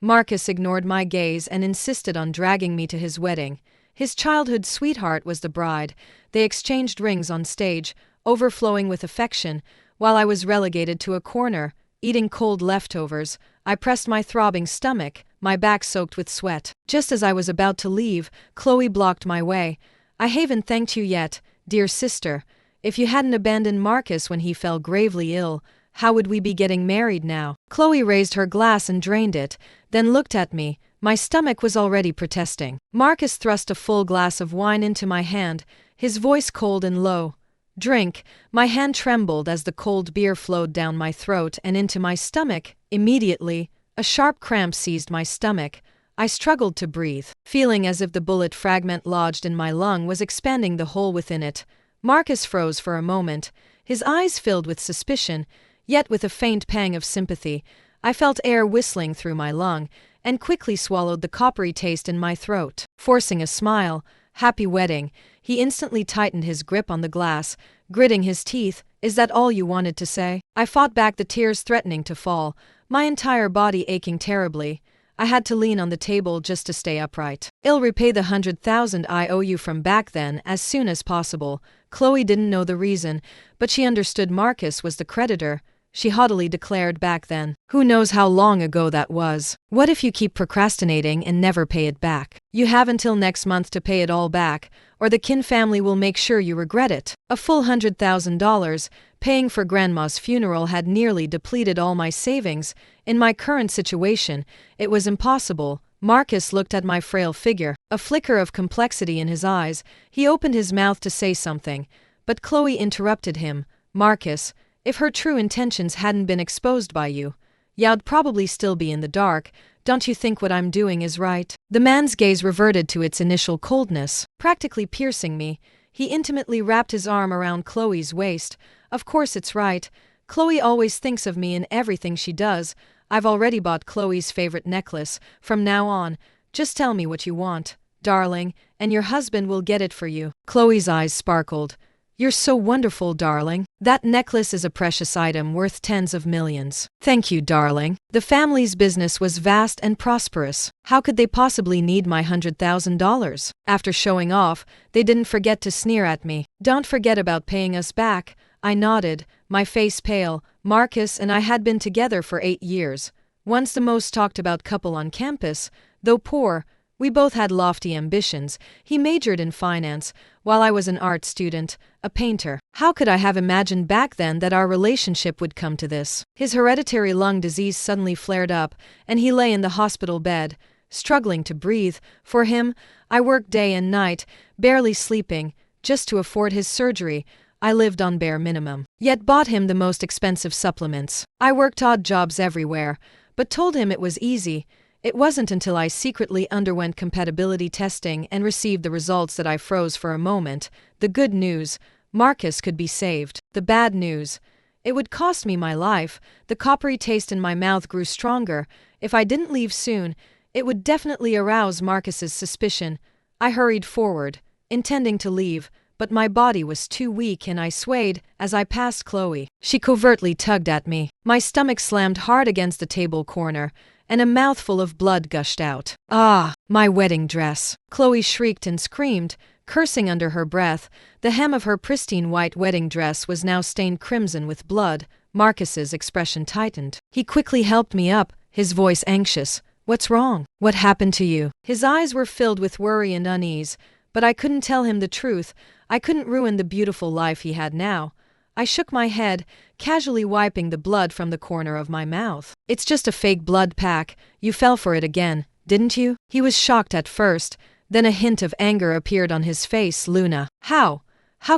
Marcus ignored my gaze and insisted on dragging me to his wedding. His childhood sweetheart was the bride. They exchanged rings on stage, overflowing with affection, while I was relegated to a corner, eating cold leftovers. I pressed my throbbing stomach, my back soaked with sweat. Just as I was about to leave, Chloe blocked my way. "I haven't thanked you yet, dear sister. If you hadn't abandoned Marcus when he fell gravely ill, how would we be getting married now?" Chloe raised her glass and drained it, then looked at me. My stomach was already protesting. Marcus thrust a full glass of wine into my hand, his voice cold and low. "Drink." My hand trembled as the cold beer flowed down my throat and into my stomach. Immediately, a sharp cramp seized my stomach. I struggled to breathe, feeling as if the bullet fragment lodged in my lung was expanding the hole within it. Marcus froze for a moment, his eyes filled with suspicion, yet with a faint pang of sympathy. I felt air whistling through my lung, and quickly swallowed the coppery taste in my throat. Forcing a smile, "Happy wedding," he instantly tightened his grip on the glass, gritting his teeth. "Is that all you wanted to say?" I fought back the tears threatening to fall, my entire body aching terribly. I had to lean on the table just to stay upright. "I'll repay the 100,000 I owe you from back then as soon as possible." Chloe didn't know the reason, but she understood Marcus was the creditor. She haughtily declared back then. "Who knows how long ago that was? What if you keep procrastinating and never pay it back? You have until next month to pay it all back, or the Qin family will make sure you regret it." A full $100,000, paying for Grandma's funeral, had nearly depleted all my savings. In my current situation, it was impossible. Marcus looked at my frail figure, a flicker of complexity in his eyes. He opened his mouth to say something, but Chloe interrupted him. "Marcus, if her true intentions hadn't been exposed by you, you'd probably still be in the dark. Don't you think what I'm doing is right?" The man's gaze reverted to its initial coldness, practically piercing me. He intimately wrapped his arm around Chloe's waist. "Of course it's right. Chloe always thinks of me in everything she does. I've already bought Chloe's favorite necklace. From now on, just tell me what you want, darling, and your husband will get it for you." Chloe's eyes sparkled. "You're so wonderful, darling. That necklace is a precious item worth tens of millions." "Thank you, darling." The family's business was vast and prosperous. How could they possibly need my $100,000? After showing off, they didn't forget to sneer at me. "Don't forget about paying us back." I nodded, my face pale. Marcus and I had been together for 8 years. Once the most talked about couple on campus. Though poor, we both had lofty ambitions. He majored in finance, while I was an art student, a painter. How could I have imagined back then that our relationship would come to this? His hereditary lung disease suddenly flared up, and he lay in the hospital bed, struggling to breathe. For him, I worked day and night, barely sleeping, just to afford his surgery. I lived on bare minimum, yet bought him the most expensive supplements. I worked odd jobs everywhere, but told him it was easy. It wasn't until I secretly underwent compatibility testing and received the results that I froze for a moment. The good news, Marcus could be saved. The bad news, it would cost me my life. The coppery taste in my mouth grew stronger. If I didn't leave soon, it would definitely arouse Marcus's suspicion. I hurried forward, intending to leave, but my body was too weak and I swayed as I passed Chloe. She covertly tugged at me. My stomach slammed hard against the table corner, and a mouthful of blood gushed out. "Ah, my wedding dress!" Chloe shrieked and screamed, cursing under her breath. The hem of her pristine white wedding dress was now stained crimson with blood. Marcus's expression tightened. He quickly helped me up, his voice anxious. "What's wrong? What happened to you?" His eyes were filled with worry and unease, but I couldn't tell him the truth. I couldn't ruin the beautiful life he had now. I shook my head, casually wiping the blood from the corner of my mouth. "It's just a fake blood pack. You fell for it again, didn't you?" He was shocked at first, then a hint of anger appeared on his face. "Luna, how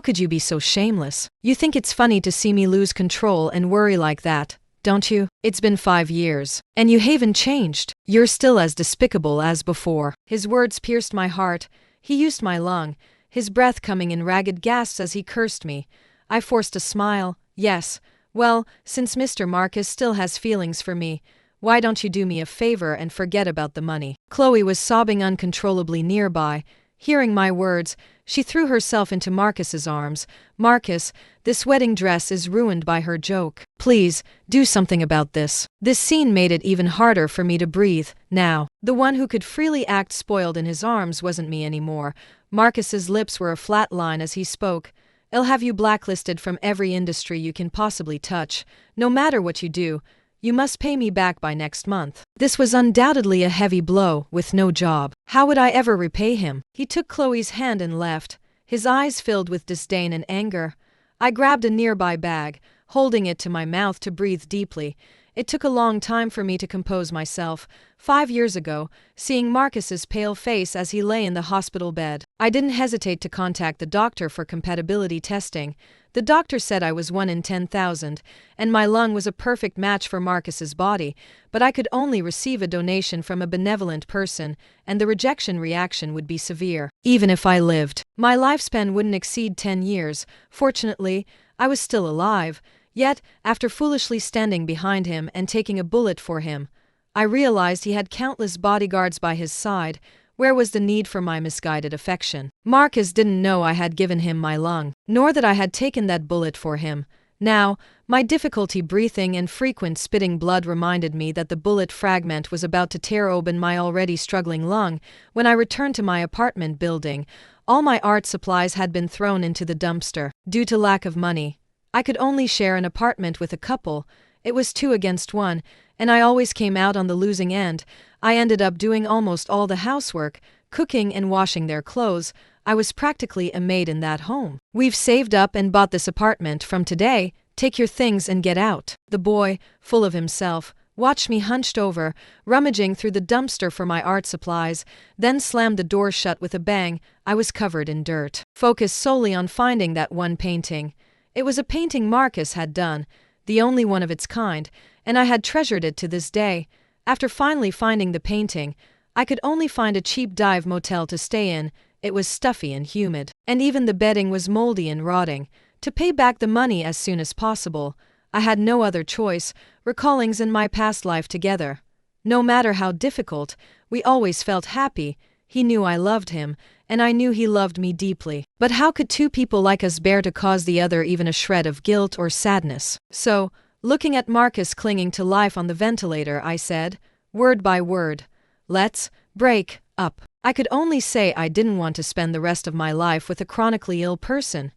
could you be so shameless? You think it's funny to see me lose control and worry like that, don't you? It's been 5 years, and you haven't changed. You're still as despicable as before." His words pierced my heart. He used my lung, his breath coming in ragged gasps as he cursed me. I forced a smile. "Yes, well, since Mr. Marcus still has feelings for me, why don't you do me a favor and forget about the money?" Chloe was sobbing uncontrollably nearby. Hearing my words, she threw herself into Marcus's arms. Marcus, this wedding dress is ruined by her joke. Please, do something about this. This scene made it even harder for me to breathe. Now, the one who could freely act spoiled in his arms wasn't me anymore. Marcus's lips were a flat line as he spoke. I'll have you blacklisted from every industry you can possibly touch. No matter what you do, you must pay me back by next month. This was undoubtedly a heavy blow, with no job. How would I ever repay him? He took Chloe's hand and left, his eyes filled with disdain and anger. I grabbed a nearby bag, holding it to my mouth to breathe deeply. It took a long time for me to compose myself. 5 years ago, seeing Marcus's pale face as he lay in the hospital bed, I didn't hesitate to contact the doctor for compatibility testing. The doctor said I was 1 in 10,000, and my lung was a perfect match for Marcus's body, but I could only receive a donation from a benevolent person, and the rejection reaction would be severe. Even if I lived, my lifespan wouldn't exceed 10 years. Fortunately, I was still alive. Yet, after foolishly standing behind him and taking a bullet for him, I realized he had countless bodyguards by his side. Where was the need for my misguided affection? Marcus didn't know I had given him my lung, nor that I had taken that bullet for him. Now, my difficulty breathing and frequent spitting blood reminded me that the bullet fragment was about to tear open my already struggling lung. When I returned to my apartment building, all my art supplies had been thrown into the dumpster. Due to lack of money, I could only share an apartment with a couple. It was 2 against 1, and I always came out on the losing end. I ended up doing almost all the housework, cooking and washing their clothes. I was practically a maid in that home. We've saved up and bought this apartment. From today, take your things and get out. The boy, full of himself, watched me hunched over, rummaging through the dumpster for my art supplies, then slammed the door shut with a bang. I was covered in dirt, focused solely on finding that one painting. It was a painting Marcus had done, the only one of its kind, and I had treasured it to this day. After finally finding the painting, I could only find a cheap dive motel to stay in. It was stuffy and humid, and even the bedding was moldy and rotting. To pay back the money as soon as possible, I had no other choice. Recallings in my past life together. No matter how difficult, we always felt happy. He knew I loved him, and I knew he loved me deeply. But how could two people like us bear to cause the other even a shred of guilt or sadness? So, looking at Marcus clinging to life on the ventilator, I said, word by word, let's break up. I could only say I didn't want to spend the rest of my life with a chronically ill person.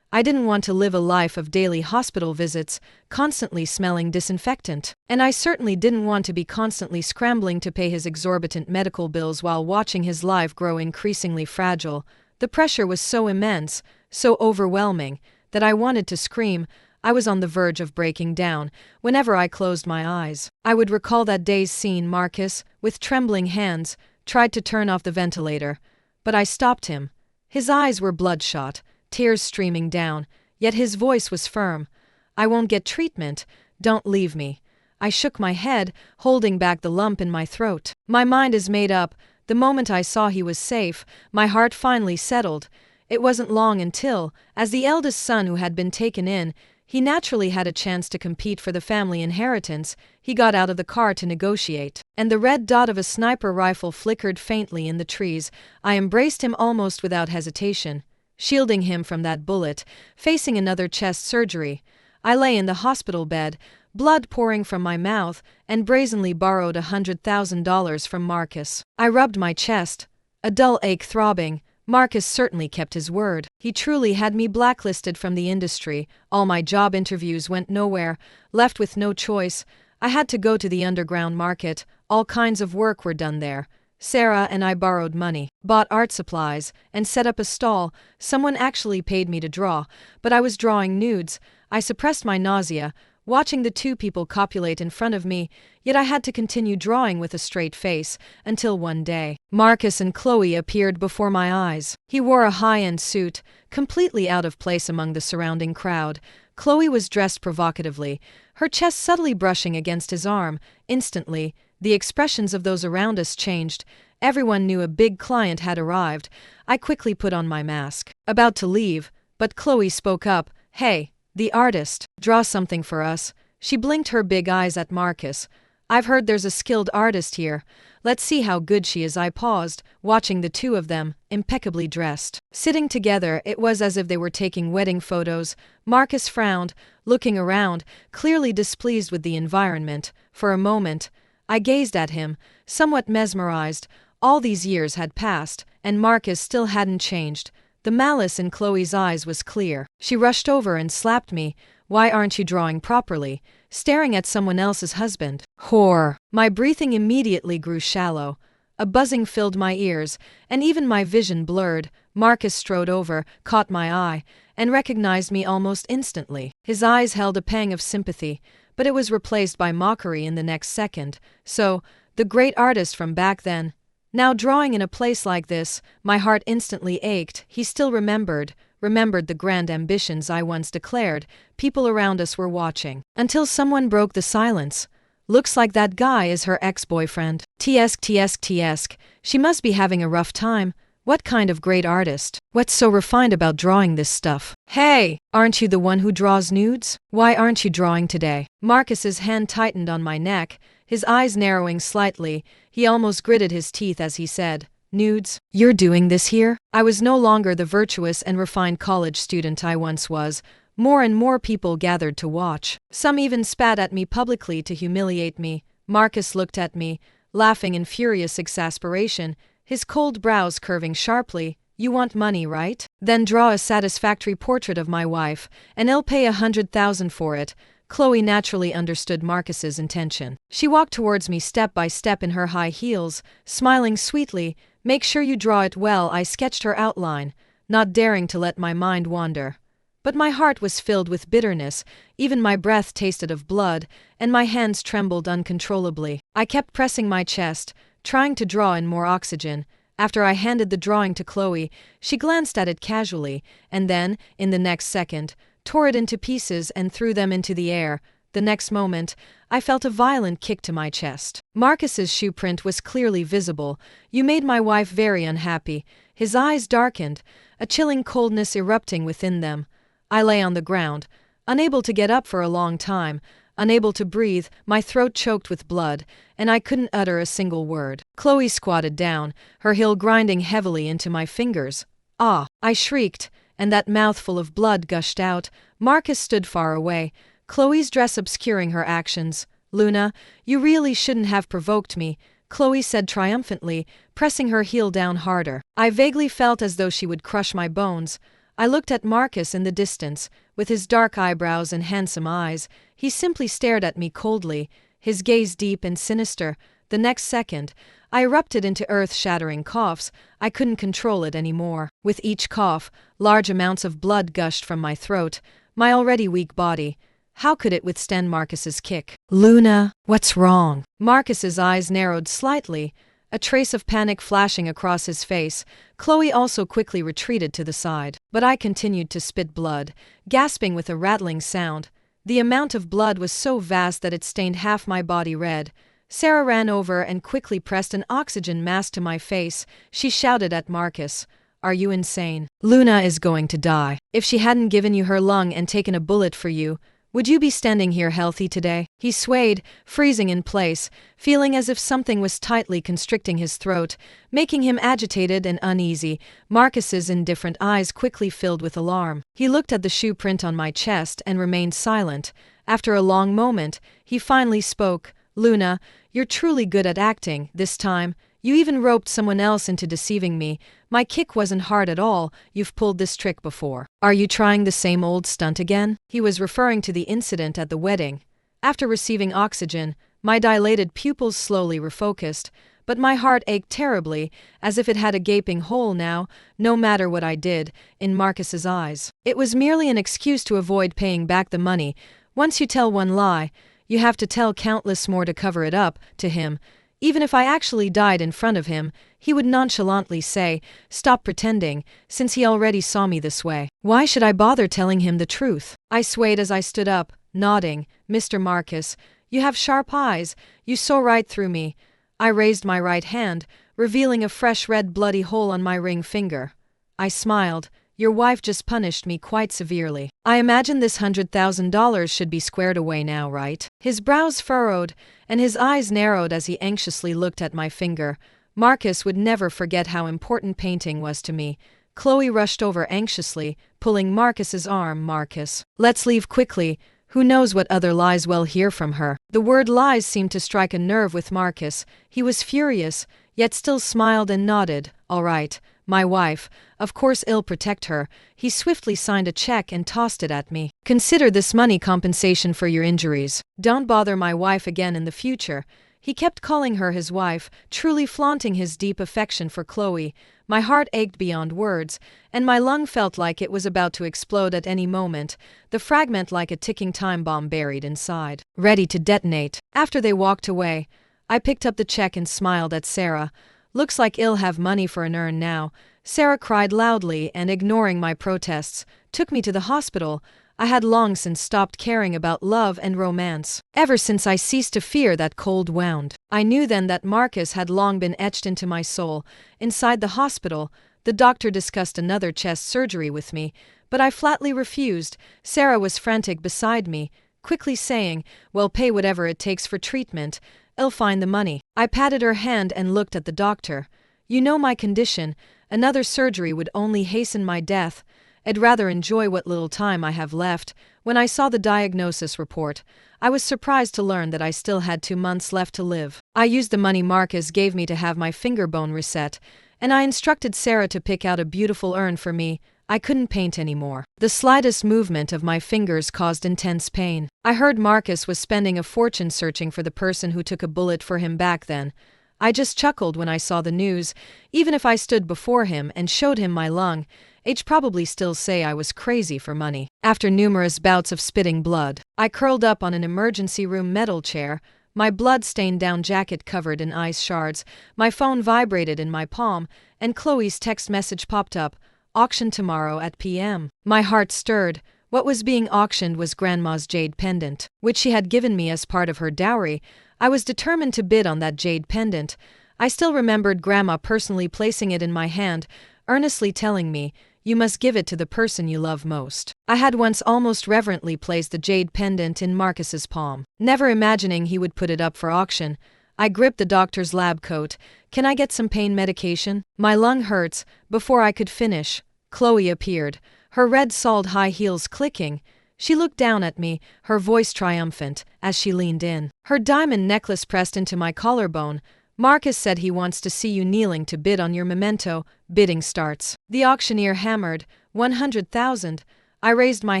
I didn't want to live a life of daily hospital visits, constantly smelling disinfectant. And I certainly didn't want to be constantly scrambling to pay his exorbitant medical bills while watching his life grow increasingly fragile. The pressure was so immense, so overwhelming, that I wanted to scream. I was on the verge of breaking down. Whenever I closed my eyes, I would recall that day's scene. Marcus, with trembling hands, tried to turn off the ventilator, but I stopped him. His eyes were bloodshot, tears streaming down, yet his voice was firm. I won't get treatment. Don't leave me. I shook my head, holding back the lump in my throat. My mind is made up. The moment I saw he was safe, my heart finally settled. It wasn't long until, as the eldest son who had been taken in, he naturally had a chance to compete for the family inheritance. He got out of the car to negotiate, and the red dot of a sniper rifle flickered faintly in the trees. I embraced him almost without hesitation, shielding him from that bullet. Facing another chest surgery, I lay in the hospital bed, blood pouring from my mouth, and brazenly borrowed $100,000 from Marcus. I rubbed my chest, a dull ache throbbing. Marcus certainly kept his word. He truly had me blacklisted from the industry. All my job interviews went nowhere. Left with no choice, I had to go to the underground market. All kinds of work were done there. Sarah and I borrowed money, bought art supplies, and set up a stall. Someone actually paid me to draw, but I was drawing nudes. I suppressed my nausea, watching the two people copulate in front of me, yet I had to continue drawing with a straight face, until one day, Marcus and Chloe appeared before my eyes. He wore a high-end suit, completely out of place among the surrounding crowd. Chloe was dressed provocatively, her chest subtly brushing against his arm. Instantly, the expressions of those around us changed. Everyone knew a big client had arrived. I quickly put on my mask, about to leave, but Chloe spoke up. Hey, the artist, draw something for us. She blinked her big eyes at Marcus. I've heard there's a skilled artist here. Let's see how good she is. I paused, watching the two of them, impeccably dressed. Sitting together, it was as if they were taking wedding photos. Marcus frowned, looking around, clearly displeased with the environment. For a moment, I gazed at him, somewhat mesmerized. All these years had passed, and Marcus still hadn't changed. The malice in Chloe's eyes was clear. She rushed over and slapped me. Why aren't you drawing properly? Staring at someone else's husband. Whore. My breathing immediately grew shallow. A buzzing filled my ears, and even my vision blurred. Marcus strode over, caught my eye, and recognized me almost instantly. His eyes held a pang of sympathy, but it was replaced by mockery in the next second. So, the great artist from back then. Now drawing in a place like this, my heart instantly ached. He still remembered the grand ambitions I once declared. People around us were watching. Until someone broke the silence. Looks like that guy is her ex-boyfriend. Tsk. She must be having a rough time. What kind of great artist? What's so refined about drawing this stuff? Hey, aren't you the one who draws nudes? Why aren't you drawing today? Marcus's hand tightened on my neck, his eyes narrowing slightly. He almost gritted his teeth as he said, "Nudes? You're doing this here?" I was no longer the virtuous and refined college student I once was. More and more people gathered to watch. Some even spat at me publicly to humiliate me. Marcus looked at me, laughing in furious exasperation, his cold brows curving sharply. "You want money, right? Then draw a satisfactory portrait of my wife, and I'll pay 100,000 for it." Chloe naturally understood Marcus's intention. She walked towards me step by step in her high heels, smiling sweetly. "Make sure you draw it well." I sketched her outline, not daring to let my mind wander. But my heart was filled with bitterness, even my breath tasted of blood, and my hands trembled uncontrollably. I kept pressing my chest, trying to draw in more oxygen. After I handed the drawing to Chloe, she glanced at it casually, and then, in the next second, tore it into pieces and threw them into the air. The next moment, I felt a violent kick to my chest. Marcus's shoe print was clearly visible. "You made my wife very unhappy." His eyes darkened, a chilling coldness erupting within them. I lay on the ground, unable to get up for a long time, unable to breathe, my throat choked with blood, and I couldn't utter a single word. Chloe squatted down, her heel grinding heavily into my fingers. "Ah!" I shrieked, and that mouthful of blood gushed out. Marcus stood far away, Chloe's dress obscuring her actions. "Luna, you really shouldn't have provoked me," Chloe said triumphantly, pressing her heel down harder. I vaguely felt as though she would crush my bones. I looked at Marcus in the distance, with his dark eyebrows and handsome eyes. He simply stared at me coldly, his gaze deep and sinister. The next second, I erupted into earth-shattering coughs. I couldn't control it anymore. With each cough, large amounts of blood gushed from my throat, my already weak body. How could it withstand Marcus's kick? "Luna, what's wrong?" Marcus's eyes narrowed slightly, a trace of panic flashing across his face. Chloe also quickly retreated to the side. But I continued to spit blood, gasping with a rattling sound. The amount of blood was so vast that it stained half my body red. Sarah ran over and quickly pressed an oxygen mask to my face. She shouted at Marcus, "Are you insane? Luna is going to die. If she hadn't given you her lung and taken a bullet for you, would you be standing here healthy today?" He swayed, freezing in place, feeling as if something was tightly constricting his throat, making him agitated and uneasy. Marcus's indifferent eyes quickly filled with alarm. He looked at the shoe print on my chest and remained silent. After a long moment, he finally spoke. "Luna, you're truly good at acting, this time. You even roped someone else into deceiving me. My kick wasn't hard at all. You've pulled this trick before. Are you trying the same old stunt again?" He was referring to the incident at the wedding. After receiving oxygen, my dilated pupils slowly refocused, but my heart ached terribly, as if it had a gaping hole now, no matter what I did, in Marcus's eyes. It was merely an excuse to avoid paying back the money. Once you tell one lie, you have to tell countless more to cover it up. To him, even if I actually died in front of him, he would nonchalantly say, "Stop pretending," since he already saw me this way. Why should I bother telling him the truth? I swayed as I stood up, nodding. "Mr. Marcus, you have sharp eyes. You saw right through me." I raised my right hand, revealing a fresh red bloody hole on my ring finger. I smiled. Your wife just punished me quite severely. I imagine this $100,000 should be squared away now, right? His brows furrowed, and his eyes narrowed as he anxiously looked at my finger. Marcus would never forget how important painting was to me. Chloe rushed over anxiously, pulling Marcus's arm. Marcus, let's leave quickly. Who knows what other lies we'll hear from her? The word lies seemed to strike a nerve with Marcus. He was furious, yet still smiled and nodded. All right, my wife. Of course I'll protect her. He swiftly signed a check and tossed it at me. Consider this money compensation for your injuries. Don't bother my wife again in the future. He kept calling her his wife, truly flaunting his deep affection for Chloe. My heart ached beyond words, and my lung felt like it was about to explode at any moment, the fragment like a ticking time bomb buried inside, ready to detonate. After they walked away, I picked up the check and smiled at Sarah. Looks like I'll have money for an urn now. Sarah cried loudly and, ignoring my protests, took me to the hospital. I had long since stopped caring about love and romance, ever since I ceased to fear that cold wound. I knew then that Marcus had long been etched into my soul. Inside the hospital, the doctor discussed another chest surgery with me, but I flatly refused. Sarah was frantic beside me, quickly saying, "Well, pay whatever it takes for treatment. I'll find the money." I patted her hand and looked at the doctor. You know my condition. Another surgery would only hasten my death. I'd rather enjoy what little time I have left. When I saw the diagnosis report, I was surprised to learn that I still had 2 months left to live. I used the money Marcus gave me to have my finger bone reset, and I instructed Sarah to pick out a beautiful urn for me. I couldn't paint anymore. The slightest movement of my fingers caused intense pain. I heard Marcus was spending a fortune searching for the person who took a bullet for him back then. I just chuckled when I saw the news. Even if I stood before him and showed him my lung, he'd probably still say I was crazy for money. After numerous bouts of spitting blood, I curled up on an emergency room metal chair, my blood-stained down jacket covered in ice shards. My phone vibrated in my palm, and Chloe's text message popped up. Auction tomorrow at p.m. My heart stirred. What was being auctioned was Grandma's jade pendant, which she had given me as part of her dowry. I was determined to bid on that jade pendant. I still remembered Grandma personally placing it in my hand, earnestly telling me, "You must give it to the person you love most." I had once almost reverently placed the jade pendant in Marcus's palm, never imagining he would put it up for auction. I gripped the doctor's lab coat. "Can I get some pain medication? My lung hurts." Before I could finish, Chloe appeared, her red-soled high heels clicking. She looked down at me, her voice triumphant, as she leaned in. Her diamond necklace pressed into my collarbone. "Marcus said he wants to see you kneeling to bid on your memento." Bidding starts. The auctioneer hammered, 100,000. I raised my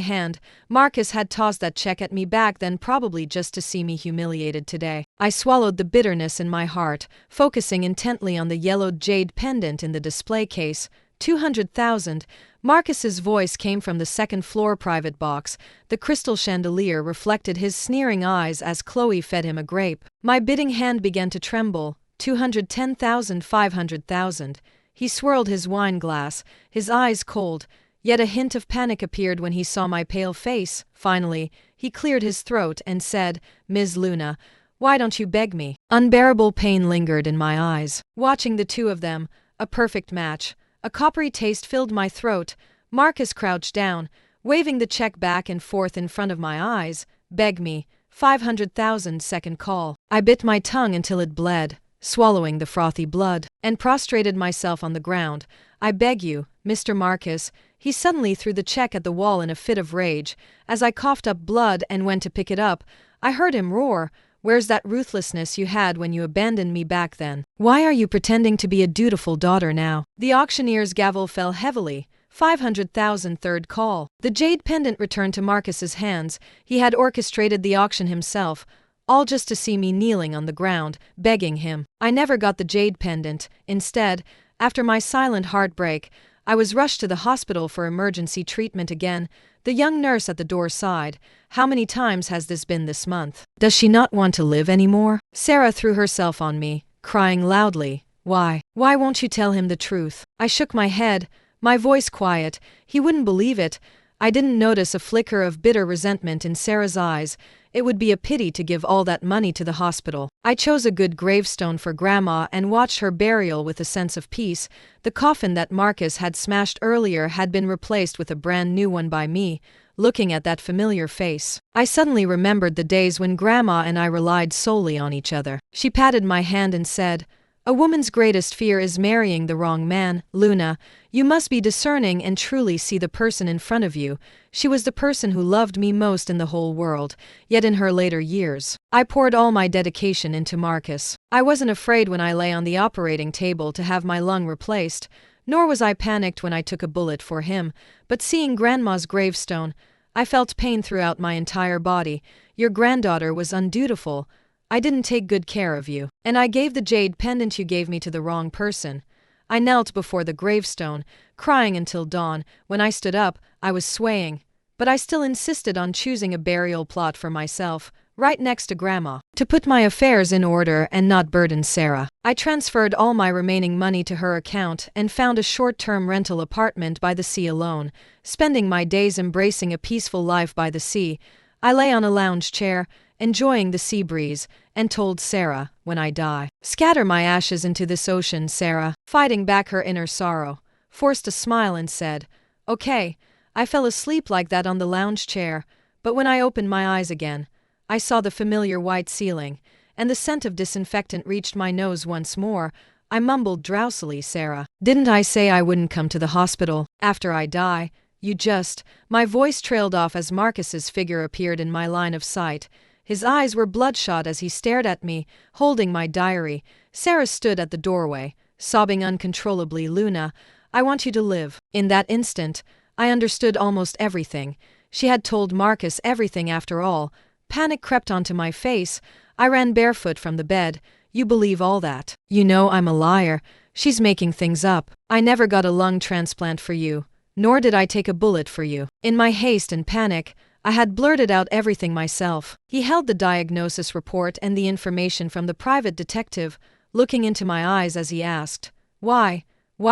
hand. Marcus had tossed that check at me back then, probably just to see me humiliated today. I swallowed the bitterness in my heart, focusing intently on the yellowed jade pendant in the display case. 200,000. Marcus's voice came from the second-floor private box. The crystal chandelier reflected his sneering eyes as Chloe fed him a grape. My bidding hand began to tremble. 210,000, 500,000. He swirled his wine glass, his eyes cold, yet a hint of panic appeared when he saw my pale face. Finally, he cleared his throat and said, "Ms. Luna, why don't you beg me?" Unbearable pain lingered in my eyes. Watching the two of them, a perfect match. A coppery taste filled my throat. Marcus crouched down, waving the check back and forth in front of my eyes. "Beg me. 500,000, second call." I bit my tongue until it bled, swallowing the frothy blood, and prostrated myself on the ground. "I beg you, Mr. Marcus." He suddenly threw the check at the wall in a fit of rage. As I coughed up blood and went to pick it up, I heard him roar, "Where's that ruthlessness you had when you abandoned me back then? Why are you pretending to be a dutiful daughter now?" The auctioneer's gavel fell heavily. 500,000, third call. The jade pendant returned to Marcus's hands. He had orchestrated the auction himself, all just to see me kneeling on the ground, begging him. I never got the jade pendant. Instead, after my silent heartbreak, I was rushed to the hospital for emergency treatment again. The young nurse at the door sighed. "How many times has this been this month? Does she not want to live anymore?" Sarah threw herself on me, crying loudly. Why won't you tell him the truth?" I shook my head, my voice quiet. He wouldn't believe it. I didn't notice a flicker of bitter resentment in Sarah's eyes. It would be a pity to give all that money to the hospital. I chose a good gravestone for Grandma and watched her burial with a sense of peace. The coffin that Marcus had smashed earlier had been replaced with a brand new one by me. Looking at that familiar face, I suddenly remembered the days when Grandma and I relied solely on each other. She patted my hand and said, "A woman's greatest fear is marrying the wrong man, Luna. You must be discerning and truly see the person in front of you." She was the person who loved me most in the whole world, yet in her later years, I poured all my dedication into Marcus. I wasn't afraid when I lay on the operating table to have my lung replaced, nor was I panicked when I took a bullet for him, but seeing Grandma's gravestone, I felt pain throughout my entire body. Your granddaughter was undutiful. I didn't take good care of you, and I gave the jade pendant you gave me to the wrong person. I knelt before the gravestone, crying until dawn. When I stood up, I was swaying, but I still insisted on choosing a burial plot for myself, right next to Grandma, to put my affairs in order and not burden Sarah. I transferred all my remaining money to her account and found a short-term rental apartment by the sea alone, spending my days embracing a peaceful life by the sea. I lay on a lounge chair, enjoying the sea breeze, and told Sarah, when I die, scatter my ashes into this ocean. Sarah, fighting back her inner sorrow, forced a smile and said, "Okay." I fell asleep like that on the lounge chair, but when I opened my eyes again, I saw the familiar white ceiling, and the scent of disinfectant reached my nose once more. I mumbled drowsily, "Sarah, didn't I say I wouldn't come to the hospital after I die? You just..." My voice trailed off as Marcus's figure appeared in my line of sight. His eyes were bloodshot as he stared at me, holding my diary. Sarah stood at the doorway, sobbing uncontrollably. "Luna, I want you to live." In that instant, I understood almost everything. She had told Marcus everything after all. Panic crept onto my face. I ran barefoot from the bed. "You believe all that? You know I'm a liar. She's making things up. I never got a lung transplant for you, nor did I take a bullet for you." In my haste and panic, I had blurted out everything myself. He held the diagnosis report and the information from the private detective, looking into my eyes as he asked, Why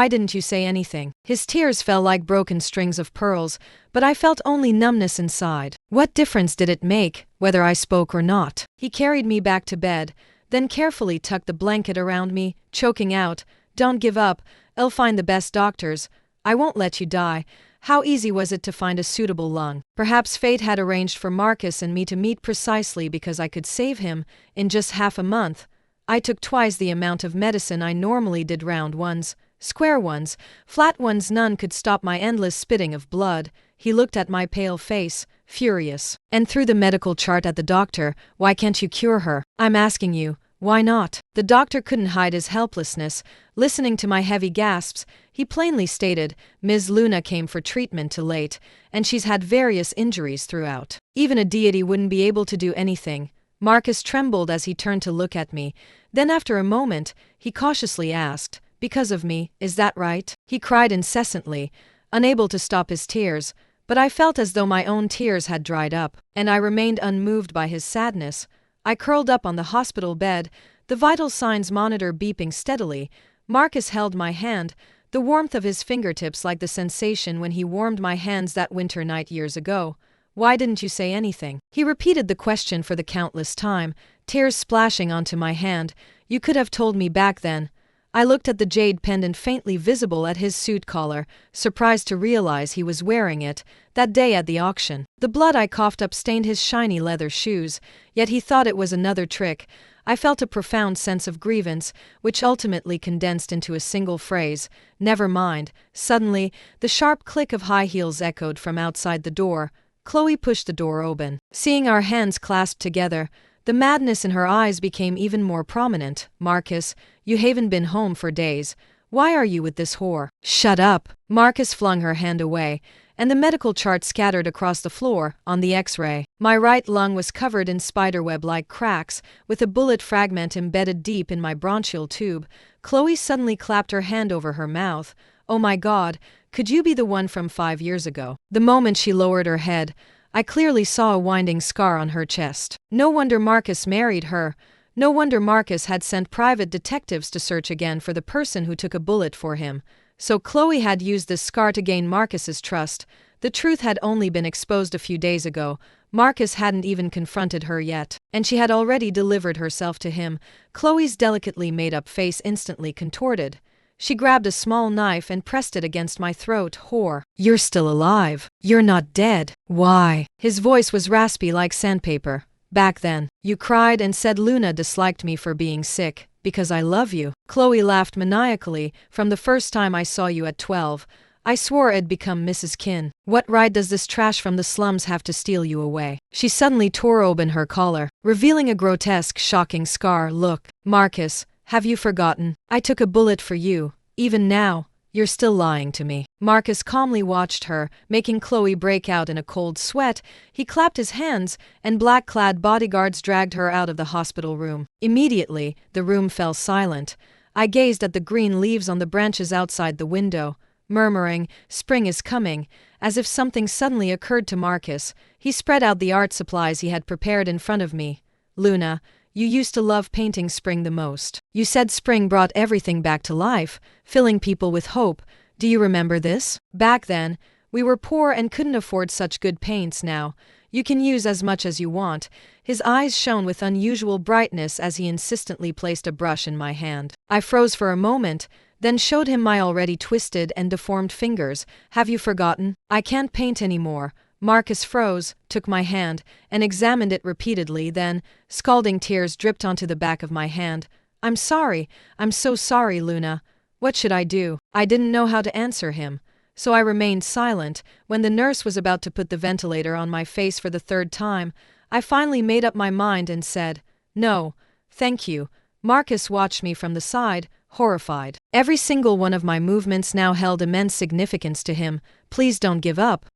didn't you say anything?" His tears fell like broken strings of pearls, but I felt only numbness inside. What difference did it make, whether I spoke or not? He carried me back to bed, then carefully tucked the blanket around me, choking out, "Don't give up. I'll find the best doctors. I won't let you die." How easy was it to find a suitable lung? Perhaps fate had arranged for Marcus and me to meet precisely because I could save him in just half a month. I took twice the amount of medicine I normally did. Round ones, square ones, flat ones. None could stop my endless spitting of blood. He looked at my pale face, furious, and threw the medical chart at the doctor. "Why can't you cure her? I'm asking you, why not?" The doctor couldn't hide his helplessness. Listening to my heavy gasps, he plainly stated, "Ms. Luna came for treatment too late, and she's had various injuries throughout. Even a deity wouldn't be able to do anything." Marcus trembled as he turned to look at me. Then after a moment, he cautiously asked, "Because of me, is that right?" He cried incessantly, unable to stop his tears, but I felt as though my own tears had dried up, and I remained unmoved by his sadness. I curled up on the hospital bed, the vital signs monitor beeping steadily. Marcus held my hand, the warmth of his fingertips like the sensation when he warmed my hands that winter night years ago. "Why didn't you say anything?" He repeated the question for the countless time, tears splashing onto my hand. "You could have told me back then." I looked at the jade pendant faintly visible at his suit collar, surprised to realize he was wearing it that day at the auction. The blood I coughed up stained his shiny leather shoes, yet he thought it was another trick. I felt a profound sense of grievance, which ultimately condensed into a single phrase, "Never mind." Suddenly, the sharp click of high heels echoed from outside the door. Chloe pushed the door open. Seeing our hands clasped together, the madness in her eyes became even more prominent. "Marcus, you haven't been home for days. Why are you with this whore?" "Shut up!" Marcus flung her hand away, and the medical chart scattered across the floor on the X-ray. My right lung was covered in spiderweb-like cracks, with a bullet fragment embedded deep in my bronchial tube. Chloe suddenly clapped her hand over her mouth. "Oh my God, could you be the one from 5 years ago?" The moment she lowered her head, I clearly saw a winding scar on her chest. No wonder Marcus married her. No wonder Marcus had sent private detectives to search again for the person who took a bullet for him. So Chloe had used this scar to gain Marcus's trust. The truth had only been exposed a few days ago. Marcus hadn't even confronted her yet, and she had already delivered herself to him. Chloe's delicately made-up face instantly contorted. She grabbed a small knife and pressed it against my throat. Whore. You're still alive. You're not dead. Why? His voice was raspy like sandpaper. Back then, you cried and said Luna disliked me for being sick, because I love you. Chloe laughed maniacally. From the first time I saw you at 12, I swore I'd become Mrs. Qin. What right does this trash from the slums have to steal you away? She suddenly tore open her collar, revealing a grotesque, shocking scar. Look, Marcus, have you forgotten? I took a bullet for you. Even now, you're still lying to me. Marcus calmly watched her, making Chloe break out in a cold sweat. He clapped his hands, and black-clad bodyguards dragged her out of the hospital room. Immediately, the room fell silent. I gazed at the green leaves on the branches outside the window, murmuring, "Spring is coming," as if something suddenly occurred to Marcus. He spread out the art supplies he had prepared in front of me. Luna, you used to love painting spring the most. You said spring brought everything back to life, filling people with hope. Do you remember this? Back then, we were poor and couldn't afford such good paints. Now, you can use as much as you want. His eyes shone with unusual brightness as he insistently placed a brush in my hand. I froze for a moment, then showed him my already twisted and deformed fingers. Have you forgotten? I can't paint anymore. Marcus froze, took my hand, and examined it repeatedly. Then, scalding tears dripped onto the back of my hand. I'm sorry. I'm so sorry, Luna. What should I do? I didn't know how to answer him, so I remained silent. When the nurse was about to put the ventilator on my face for the third time, I finally made up my mind and said, "No, thank you." Marcus watched me from the side, horrified. Every single one of my movements now held immense significance to him. Please don't give up.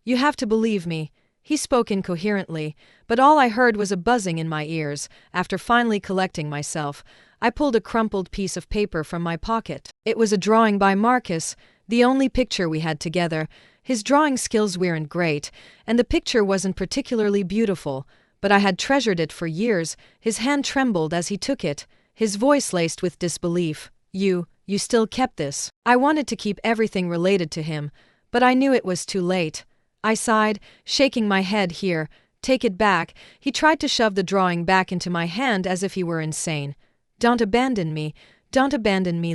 You have to believe me. He spoke incoherently, but all I heard was a buzzing in my ears. After finally collecting myself, I pulled a crumpled piece of paper from my pocket. It was a drawing by Marcus, the only picture we had together. His drawing skills weren't great, and the picture wasn't particularly beautiful, but I had treasured it for years. His hand trembled as he took it, his voice laced with disbelief. You still kept this?" I wanted to keep everything related to him, but I knew it was too late. I sighed, shaking my head. "Here, take it back." He tried to shove the drawing back into my hand as if he were insane. Don't abandon me,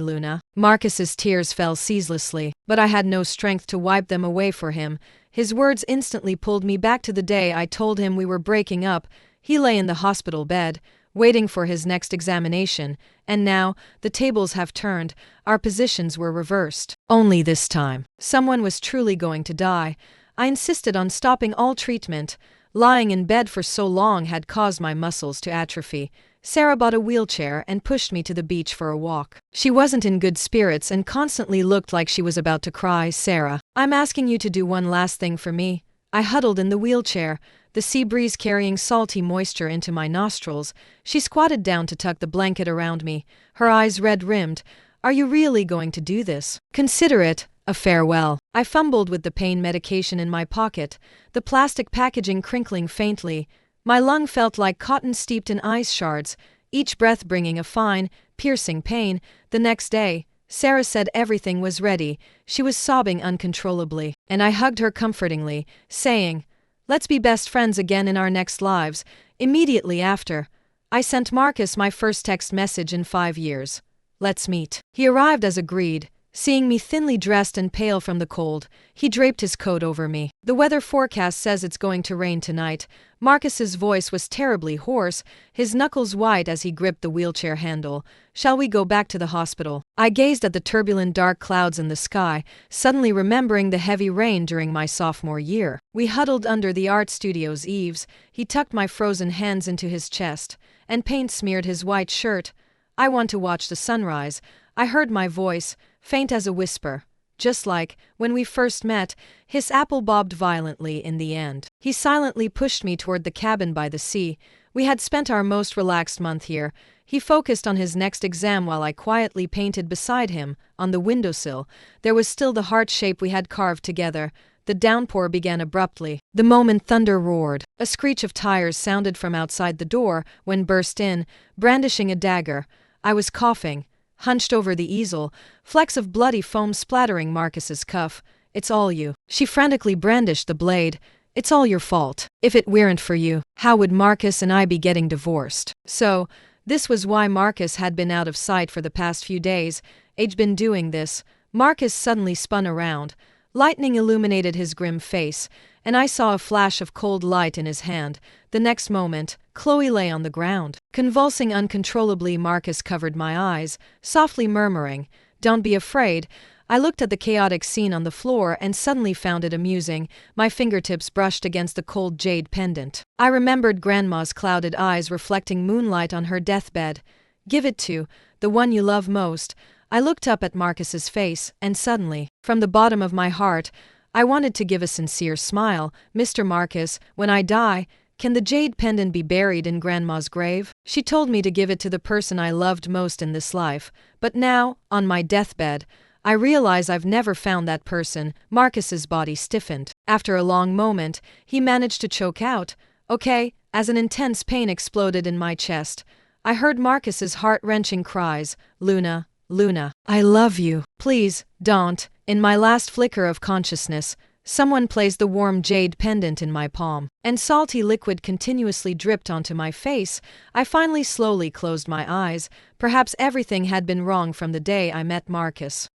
Luna." Marcus's tears fell ceaselessly, but I had no strength to wipe them away for him. His words instantly pulled me back to the day I told him we were breaking up. He lay in the hospital bed, waiting for his next examination, and now, the tables have turned, our positions were reversed. Only this time, someone was truly going to die. I insisted on stopping all treatment. Lying in bed for so long had caused my muscles to atrophy. Sarah bought a wheelchair and pushed me to the beach for a walk. She wasn't in good spirits and constantly looked like she was about to cry. "Sarah, I'm asking you to do one last thing for me." I huddled in the wheelchair, the sea breeze carrying salty moisture into my nostrils. She squatted down to tuck the blanket around me, her eyes red-rimmed. "Are you really going to do this? Consider it a farewell." I fumbled with the pain medication in my pocket, the plastic packaging crinkling faintly. My lung felt like cotton steeped in ice shards, each breath bringing a fine, piercing pain. The next day, Sarah said everything was ready. She was sobbing uncontrollably, and I hugged her comfortingly, saying, "Let's be best friends again in our next lives." Immediately after, I sent Marcus my first text message in 5 years. "Let's meet." He arrived as agreed. Seeing me thinly dressed and pale from the cold, he draped his coat over me. "The weather forecast says it's going to rain tonight." Marcus's voice was terribly hoarse, his knuckles white as he gripped the wheelchair handle. "Shall we go back to the hospital?" I gazed at the turbulent dark clouds in the sky, suddenly remembering the heavy rain during my sophomore year. We huddled under the art studio's eaves. He tucked my frozen hands into his chest, and paint smeared his white shirt. "I want to watch the sunrise." I heard my voice, faint as a whisper. Just like, when we first met, his apple bobbed violently in the end. He silently pushed me toward the cabin by the sea. We had spent our most relaxed month here. He focused on his next exam while I quietly painted beside him, on the windowsill. There was still the heart shape we had carved together. The downpour began abruptly. The moment thunder roared. A screech of tires sounded from outside the door when burst in, brandishing a dagger. I was coughing, hunched over the easel, flecks of bloody foam splattering Marcus's cuff. "It's all you." She frantically brandished the blade. "It's all your fault." If it weren't for you, how would Marcus and I be getting divorced? So, this was why Marcus had been out of sight for the past few days. He'd been doing this. Marcus suddenly spun around. Lightning illuminated his grim face, and I saw a flash of cold light in his hand. The next moment, Chloe lay on the ground. Convulsing uncontrollably, Marcus covered my eyes, softly murmuring, "Don't be afraid." I looked at the chaotic scene on the floor and suddenly found it amusing. My fingertips brushed against the cold jade pendant. I remembered Grandma's clouded eyes reflecting moonlight on her deathbed. "Give it to the one you love most." I looked up at Marcus's face, and suddenly, from the bottom of my heart, I wanted to give a sincere smile. "Mr. Marcus, when I die, can the jade pendant be buried in Grandma's grave? She told me to give it to the person I loved most in this life. But now, on my deathbed, I realize I've never found that person." Marcus's body stiffened. After a long moment, he managed to choke out, "Okay," as an intense pain exploded in my chest. I heard Marcus's heart-wrenching cries, "Luna, Luna, I love you. Please, don't." In my last flicker of consciousness, someone placed the warm jade pendant in my palm, and salty liquid continuously dripped onto my face. I finally slowly closed my eyes. Perhaps everything had been wrong from the day I met Marcus.